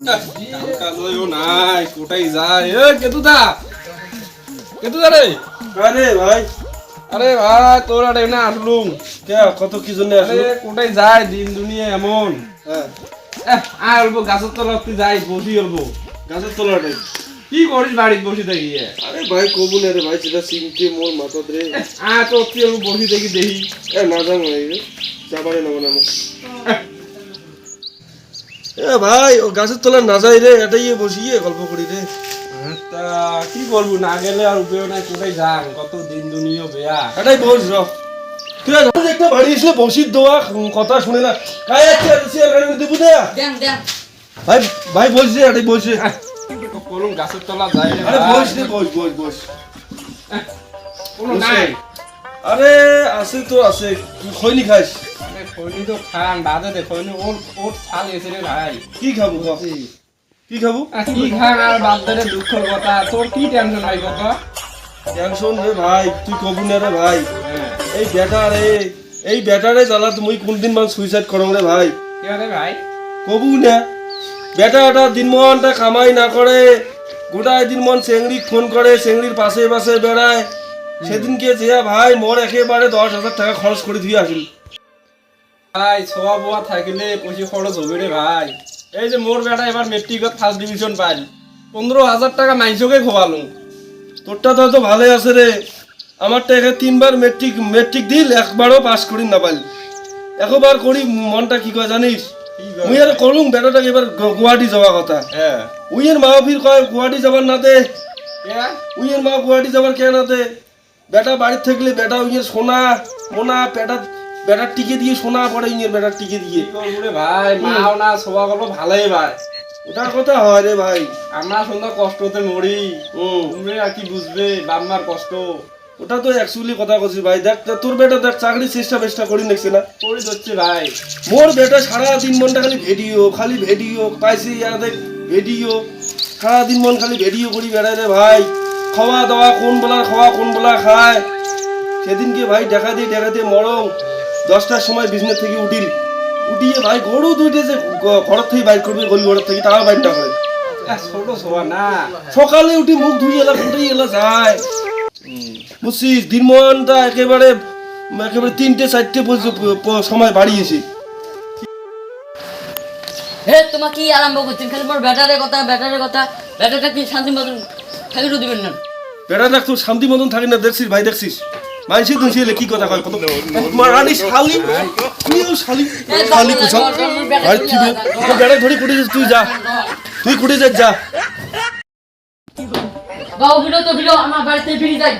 কাজও নাই কোটাই যায় এ কেতুদা রে আরে ভাই আরে ভাই তোর আরে না আসলুম কে কত কি জন্য আরে আসলো? কোটাই যায় দিন দুনিয়া এমন হ্যাঁ আয় অল্প গাছের তলাতে যাই বসি অল্প গাছের তলাটাই। কি করিস বাড়িতে বসে থাকি আরে ভাই কবু না রে ভাই, সেটা চিনতে মোর মাথা রে। আয় তো তুই অল্প বসে থাকি দেখি এ না যাও ভাই রে, যাবারে নেব না। এ ভাই ও গাছের তলা না যাই রে, এটাই বসিয়ে গল্প করি রে। তা কি করবো না গেলে আর উপায় নাই কোটাই যান কত দিন দুনিয়া বেয়া এটাই বস র। তুই আজ একটা বাড়ি এসে বসির দেওয়া কথা শুনে না কাই আছে সিয়ার গাড়ি দেবু দে দেন দেন ভাই ভাই বসে এটাই বসে। কোন গাছের তলা যায় রে আরে ভাই। বস রে, বস বস বস। কোনো নাই আরে আছে তো আছে, তুই খৈনি খাস? আরে খৈনি তো খান বাদে দে খৈনি ওর ছাল এসে রে ভাই কি খাবো কি খাবো? কি খান আর বাদ দে রে দুঃখের কথা তোর কি টেনশন ভাই কথা টেনশন রে ভাই, তুই কবু না রে ভাই। এই বেটারে জ্বালা তুমি কোনদিন মান সুইসাইড করো রে ভাই? কি রে ভাই কবু না বেটাটা দিনমনটা কামাই না করে, গোটায় দিনমন চেংড়ি ফোন করে, চেংড়ির পাশে পাশে বেড়ায়। সেদিনকে যে ভাই মোর একেবারে 10,000 টাকা খরচ করে দিয়ে আসিল। ভাই ছোয়া বোয়া থাকিলে পয়সা খরচ হবে রে ভাই এই যে মোর বেটা এবার মেট্রিকত ফার্স্ট ডিভিশন পাইল 15,000 টাকা মাইসকে খোয়ালুম তোরটা তো হয়তো ভালোই আছে রে, আমারটা একে 3বার মেট্রিক দিল, একবারও পাস করি না পাইল। একবার করি মনটা কি কয় জানিস? মুই আর করুম বেটাটাকে এবার গুয়াহাটি যাওয়া কথা। হ্যাঁ উইয়ের মা ফির কয় গুয়াহাটি যাবার না দে, কে উইয়ের মা গুয়াহাটি যাবার কে না দে। বেটা বাড়িতে থাকলে বেটা উইয়ের সোনা মোনা বেটার টিকে দিয়ে সোনা পড়ে উইয়ের বেটার টিকে দিয়ে। কি করবো রে ভাই মাও না ছোয়া গল্প ভালোই ভাই ওটার কথা হয় রে ভাই। আমরা সুন্দর কষ্টতে মরি হুম, তুমি আর কি বুঝবে বাম্মার কষ্ট ওটা তো অ্যাকচুয়ালি কথা কইছি ভাই। দেখ তোর বেটা দেখ চাকরির চেষ্টা করি দেখছি না। করি ধরছে ভাই মোর বেটা সারাদিন মনটা খালি ভিডিও পাইছি আর দেখ ভিডিও, সারাদিন মন খালি ভিডিও করি বেড়ায় রে ভাই। খাওয়া দাওয়া কোন বেলা খায়। সেদিনকে ভাই দেখাতে মরম 10টার সময় বিজনেস থেকে উঠিয়ে ভাই গরু দুইটে যে ঘর থেকে বাইর করবে, গলি ঘর থেকে তাও বাইরটা করে। ছোট ছোয়া না সকালে উঠি মুখ ধুই এলা ফুটেই এলা যায় বুঝছিস। দিনমনটা একেবারে 3টে 4টে সময় বাড়িয়েছি। হে তোমার কি আরম্ভ করছেন খালি মোর ব্যাটারের কথা ব্যাটারটা কি শান্তি মতন থাকিও দিবেন না বেড়া দেখ তোর শান্তি মতন থাকি না, দেখছিস ভাই দেখছিস মানসি তুই কি কথা কয় কত মারানি শালি তুইও শালি কুছা ভাই কি বেড়া ধরে কুটে তুই যা, তুই কুটে যা। বাবু বিরো আমার বাড়িতে ফিরে যাই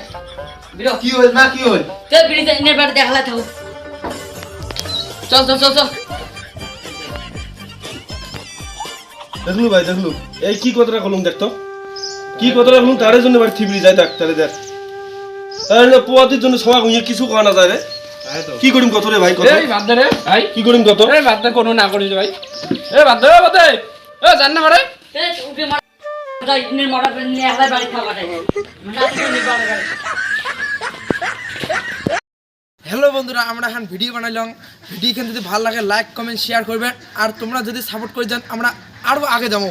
বিরো কি হল না কি হল? তে ফিরে যাই নে বাড়ি দেখালা থাকো চল দেখলু ভাই দেখলু এই কি কথাটা কলম দেখতো কি কথাটা কলম তারের জন্য বাড়ি থিবড়ি যায় দেখ তারে দেখ তাহলে পোয়াতির জন্য সবাই উইয়ে কিছু করা না যায় রে। কি করিম কত রে ভাই কত এই বাদ দে রে ভাই কি করিম কত? এই বাদ দে কোনো না করিস ভাই এই বাদ দে এ জান না মারে তে উঠে মার যাই নে মারা নে একলা বাড়ি খাওয়া যায় না নে বাড়ি হ্যালো বন্ধুরা, আমরা এখন ভিডিও বানাইলাম। ভিডিও যদি ভালো লাগে লাইক কমেন্ট শেয়ার করবেন, আর তোমরা যদি সাপোর্ট করে যান আমরা আরও আগে যাবো।